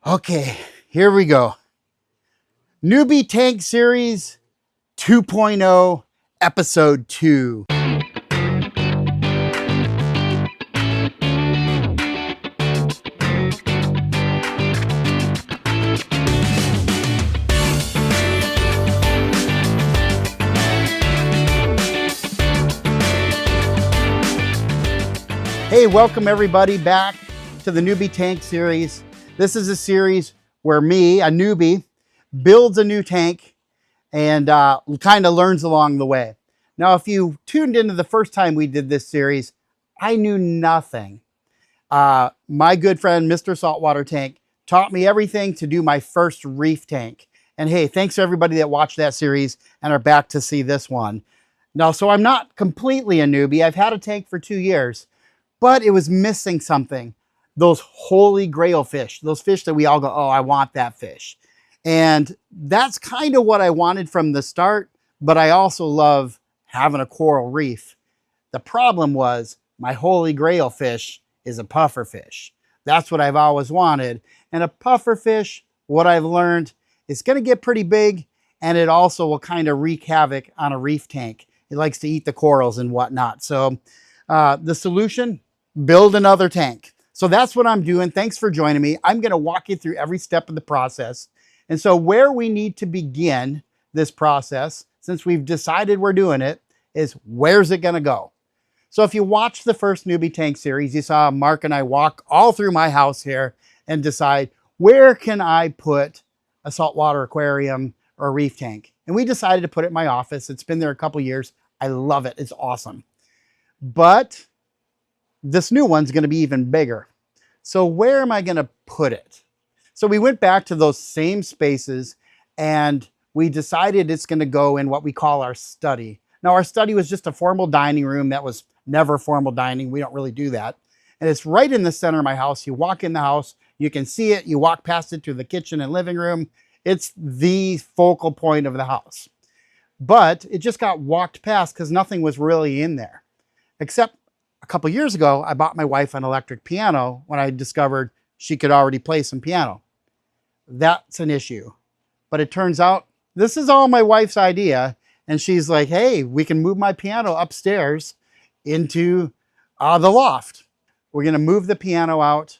Okay, here we go. Newbie Tank Series 2.0, Episode 2. Hey, welcome everybody back to the Newbie Tank Series. This is a series where me, a newbie, builds a new tank and kind of learns along the way. Now, if you tuned into the first time we did this series, I knew nothing. My good friend, Mr. Saltwater Tank, taught me everything to do my first reef tank. And hey, thanks to everybody that watched that series and are back to see this one. Now, so I'm not completely a newbie. I've had a tank for 2 years, but it was missing something. Those holy grail fish, those fish that we all go, oh, I want that fish. And that's kind of what I wanted from the start, but I also love having a coral reef. The problem was my holy grail fish is a puffer fish. That's what I've always wanted. And a puffer fish, what I've learned, is going to get pretty big, and it also will kind of wreak havoc on a reef tank. It likes to eat the corals and whatnot. So the solution, build another tank. So that's what I'm doing. Thanks for joining me. I'm going to walk you through every step of the process. And so where we need to begin this process, since we've decided we're doing it, is where's it going to go? So if you watched the first Newbie Tank series, you saw Mark and I walk all through my house here and decide, where can I put a saltwater aquarium or a reef tank? And we decided to put it in my office. It's been there a couple years. I love it. It's awesome. But this new one's going to be even bigger. So where am I going to put it? So we went back to those same spaces and we decided it's going to go in what we call our study. Now, our study was just a formal dining room. That was never formal dining. We don't really do that. And it's right in the center of my house. You walk in the house, you can see it. You walk past it to the kitchen and living room. It's the focal point of the house. But it just got walked past because nothing was really in there. Except a couple years ago, I bought my wife an electric piano when I discovered she could already play some piano. That's an issue. But it turns out this is all my wife's idea. And she's like, hey, we can move my piano upstairs into the loft. We're going to move the piano out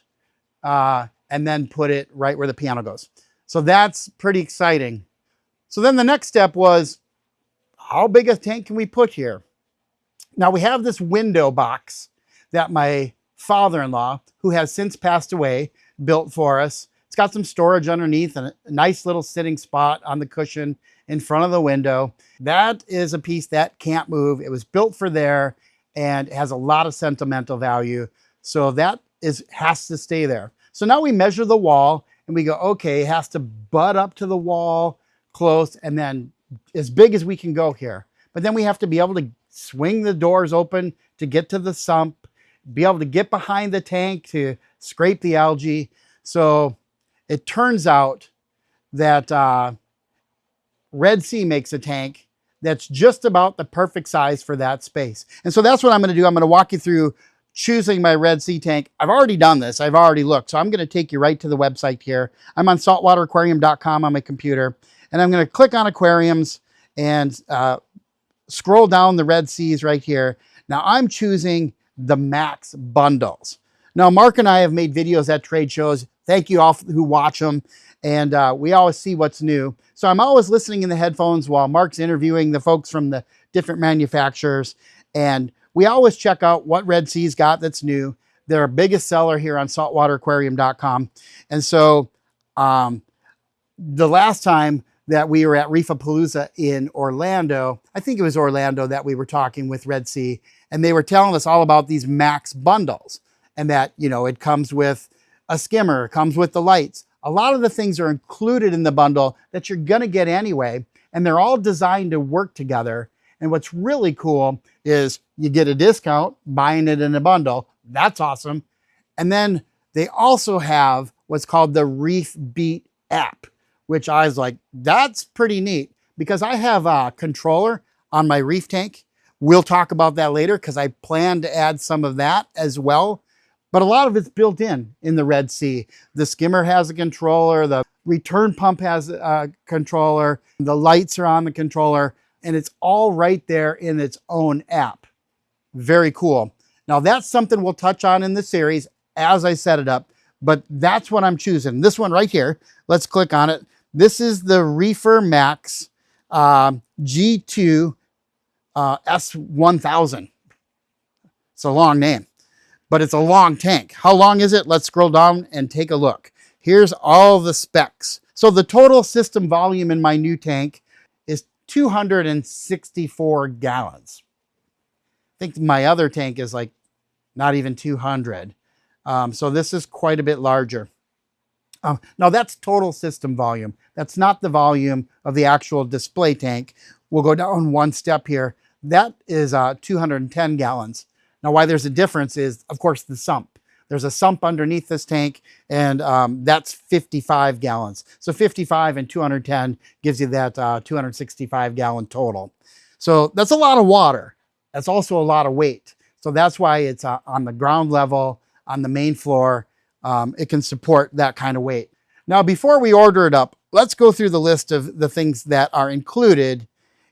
and then put it right where the piano goes. So that's pretty exciting. So then the next step was, how big a tank can we put here? Now we have this window box that my father-in-law, who has since passed away, built for us. It's got some storage underneath and a nice little sitting spot on the cushion in front of the window. That is a piece that can't move. It was built for there and it has a lot of sentimental value. So that has to stay there. So now we measure the wall and we go, okay, it has to butt up to the wall close and then as big as we can go here. But then we have to be able to swing the doors open to get to the sump, be able to get behind the tank to scrape the algae. So it turns out that Red Sea makes a tank that's just about the perfect size for that space. And so that's what I'm going to do. I'm going to walk you through choosing my Red Sea tank. I've already done this. I've already looked. So I'm going to take you right to the website here. I'm on saltwateraquarium.com on my computer. And I'm going to click on aquariums and scroll down the Red Seas right here. Now I'm choosing the Max Bundles. Now Mark and I have made videos at trade shows. Thank you all who watch them. And we always see what's new. So I'm always listening in the headphones while Mark's interviewing the folks from the different manufacturers. And we always check out what Red Sea's got that's new. They're our biggest seller here on saltwateraquarium.com. And so the last time that we were at Reefer in Orlando, I think it was Orlando that we were talking with Red Sea, and they were telling us all about these Max Bundles and that, you know, it comes with a skimmer, it comes with the lights. A lot of the things are included in the bundle that you're going to get anyway, and they're all designed to work together. And what's really cool is you get a discount buying it in a bundle. That's awesome. And then they also have what's called the Reef Beat app, which I was like, that's pretty neat because I have a controller on my reef tank. We'll talk about that later because I plan to add some of that as well. but a lot of it's built in the Red Sea. The skimmer has a controller, the return pump has a controller, the lights are on the controller, and it's all right there in its own app. Very cool. Now that's something we'll touch on in the series as I set it up, but that's what I'm choosing. This one right here, let's click on it. This is the Reefer Max G2 S1000. It's a long name, but it's a long tank. How long is it? Let's scroll down and take a look. Here's all the specs. So the total system volume in my new tank is 264 gallons. I think my other tank is like not even 200. So this is quite a bit larger. Now that's total system volume. That's not the volume of the actual display tank. We'll go down one step here. That is 210 gallons. Now why there's a difference is, of course, the sump. There's a sump underneath this tank, and that's 55 gallons. So 55 and 210 gives you that 265 gallon total. So that's a lot of water. That's also a lot of weight. So that's why it's on the ground level, on the main floor. It can support that kind of weight. Now, before we order it up, let's go through the list of the things that are included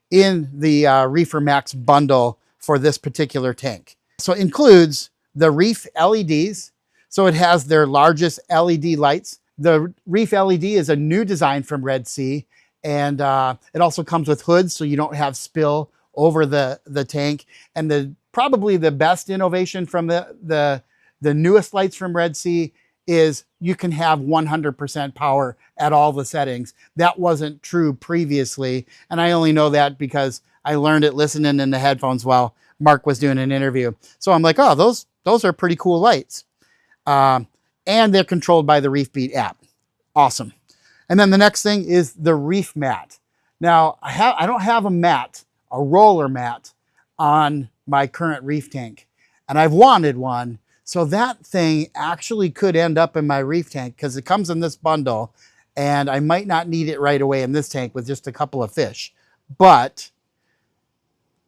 in the Reefer Max bundle for this particular tank. So it includes the Reef LEDs. So it has their largest LED lights. The Reef LED is a new design from Red Sea, and it also comes with hoods so you don't have spill over the tank. And probably the best innovation from the newest lights from Red Sea is you can have 100% power at all the settings. That wasn't true previously, and I only know that because I learned it listening in the headphones while Mark was doing an interview. So I'm like, oh, those are pretty cool lights. And they're controlled by the ReefBeat app. Awesome. And then the next thing is the Reef Mat. Now, I don't have a roller mat on my current reef tank, and I've wanted one. So that thing actually could end up in my reef tank because it comes in this bundle, and I might not need it right away in this tank with just a couple of fish. But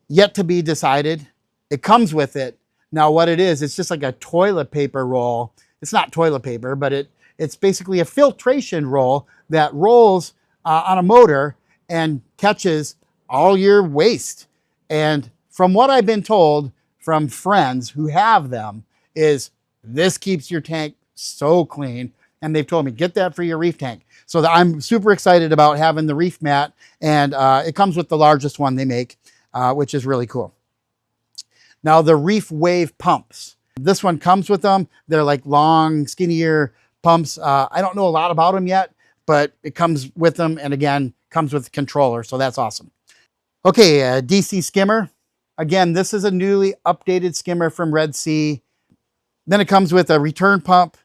yet to be decided. It comes with it. Now what it is, it's just like a toilet paper roll. It's not toilet paper, but it's basically a filtration roll that rolls on a motor and catches all your waste. And from what I've been told from friends who have them, is this keeps your tank so clean. And they've told me, get that for your reef tank. So I'm super excited about having the Reef Mat, and it comes with the largest one they make, which is really cool. Now the Reef Wave pumps. This one comes with them. They're like long, skinnier pumps. I don't know a lot about them yet, but it comes with them, and again, comes with the controller, so that's awesome. Okay, DC skimmer. Again, this is a newly updated skimmer from Red Sea. Then it comes with a return pump,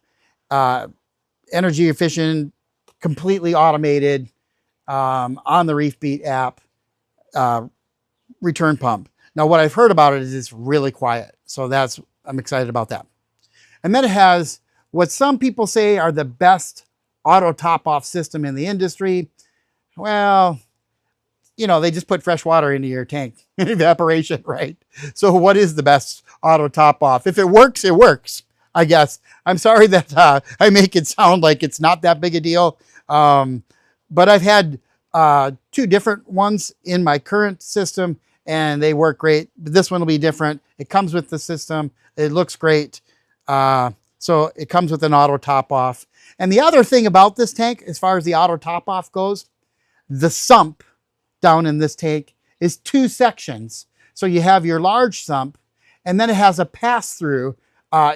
energy efficient, completely automated, on the ReefBeat app, return pump. Now what I've heard about it is it's really quiet. So I'm excited about that. And then it has what some people say are the best auto top-off system in the industry. Well, you know, they just put fresh water into your tank, evaporation, right? So what is the best auto top off? If it works, I guess. I'm sorry that I make it sound like it's not that big a deal. But I've had 2 different ones in my current system, and they work great. But this one will be different. It comes with the system. It looks great. So it comes with an auto top off. And the other thing about this tank, as far as the auto top off goes, the sump down in this tank is 2 sections. So you have your large sump, and then it has a pass through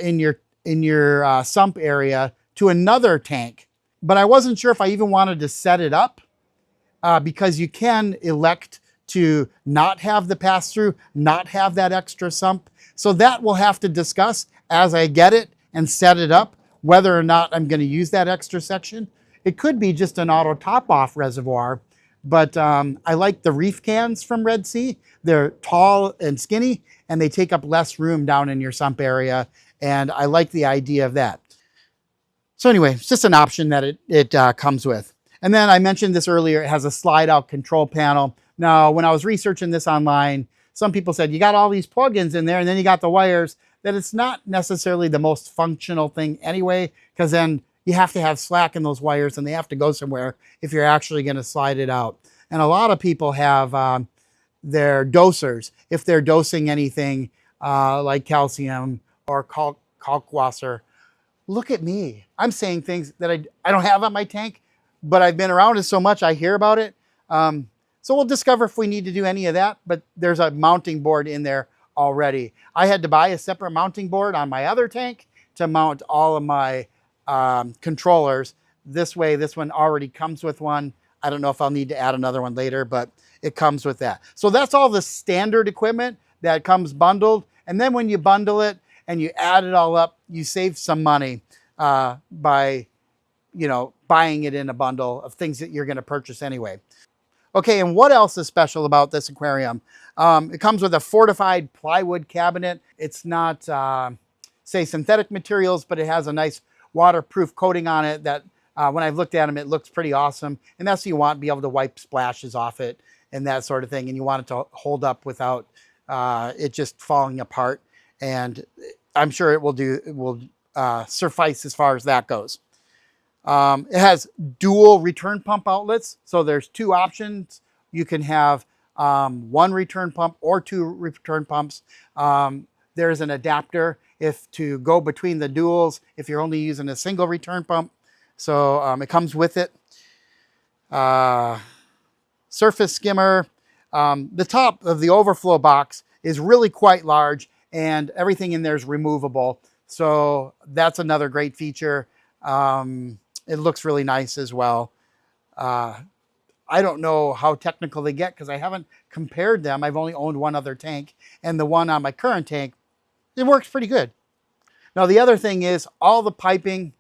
in your sump area to another tank. But I wasn't sure if I even wanted to set it up because you can elect to not have the pass through, not have that extra sump. So that we'll have to discuss as I get it and set it up, whether or not I'm going to use that extra section. It could be just an auto top off reservoir. But I like the reef cans from Red Sea. They're tall and skinny, and they take up less room down in your sump area. And I like the idea of that. So anyway, it's just an option that it comes with. And then I mentioned this earlier, it has a slide out control panel. Now, when I was researching this online, some people said, you got all these plugins in there, and then you got the wires. that it's not necessarily the most functional thing anyway, because then you have to have slack in those wires and they have to go somewhere if you're actually going to slide it out. And a lot of people have their dosers, if they're dosing anything like calcium or kalkwasser. Look at me. I'm saying things that I don't have on my tank, but I've been around it so much I hear about it. So we'll discover if we need to do any of that, but there's a mounting board in there already. I had to buy a separate mounting board on my other tank to mount all of my controllers. This way, this one already comes with one. I don't know if I'll need to add another one later, but it comes with that. So that's all the standard equipment that comes bundled. And then when you bundle it and you add it all up, you save some money by, you know, buying it in a bundle of things that you're going to purchase anyway. Okay, and what else is special about this aquarium? It comes with a fortified plywood cabinet. It's not, say, synthetic materials, but it has a nice waterproof coating on it that when I've looked at them, it looks pretty awesome. And that's what you want, be able to wipe splashes off it and that sort of thing. And you want it to hold up without it just falling apart. And I'm sure it will suffice as far as that goes. It has dual return pump outlets. So there's two options. You can have one return pump or two return pumps. There's an adapter to go between the duals if you're only using a single return pump. So it comes with it. Surface skimmer. The top of the overflow box is really quite large and everything in there is removable. So that's another great feature. It looks really nice as well. I don't know how technical they get because I haven't compared them. I've only owned one other tank, and the one on my current tank, it works pretty good. Now, the other thing is all the piping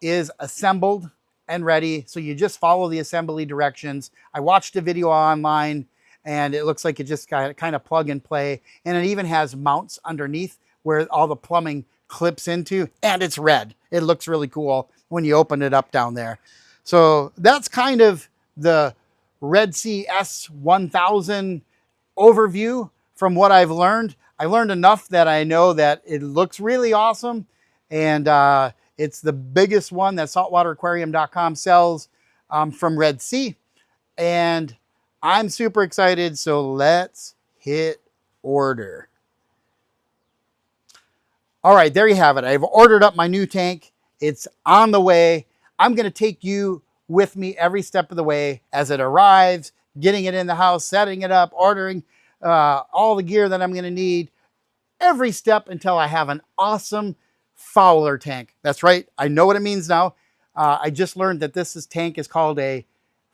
is assembled and ready. So you just follow the assembly directions. I watched a video online and it looks like it just kind of plug and play. And it even has mounts underneath where all the plumbing clips into, and it's red. It looks really cool when you open it up down there. So that's kind of the Red Sea S1000 overview from what I've learned. I learned enough that I know that it looks really awesome, and it's the biggest one that saltwateraquarium.com sells from Red Sea, and I'm super excited, so let's hit order. All right, there you have it. I've ordered up my new tank. It's on the way. I'm going to take you with me every step of the way as it arrives, getting it in the house, setting it up, ordering all the gear that I'm going to need, every step until I have an awesome FOWLR tank. That's right. I know what it means now. I just learned that this tank is called a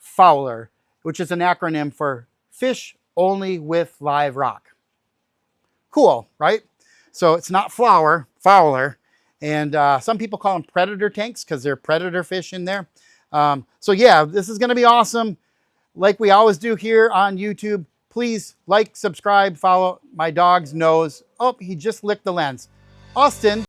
FOWLR, which is an acronym for Fish Only with Live Rock. Cool, right? So it's not flower, FOWLR. And some people call them predator tanks because they're predator fish in there. So yeah, this is going to be awesome. Like we always do here on YouTube, please like, subscribe, follow. My dog's nose. Oh, he just licked the lens. Austin.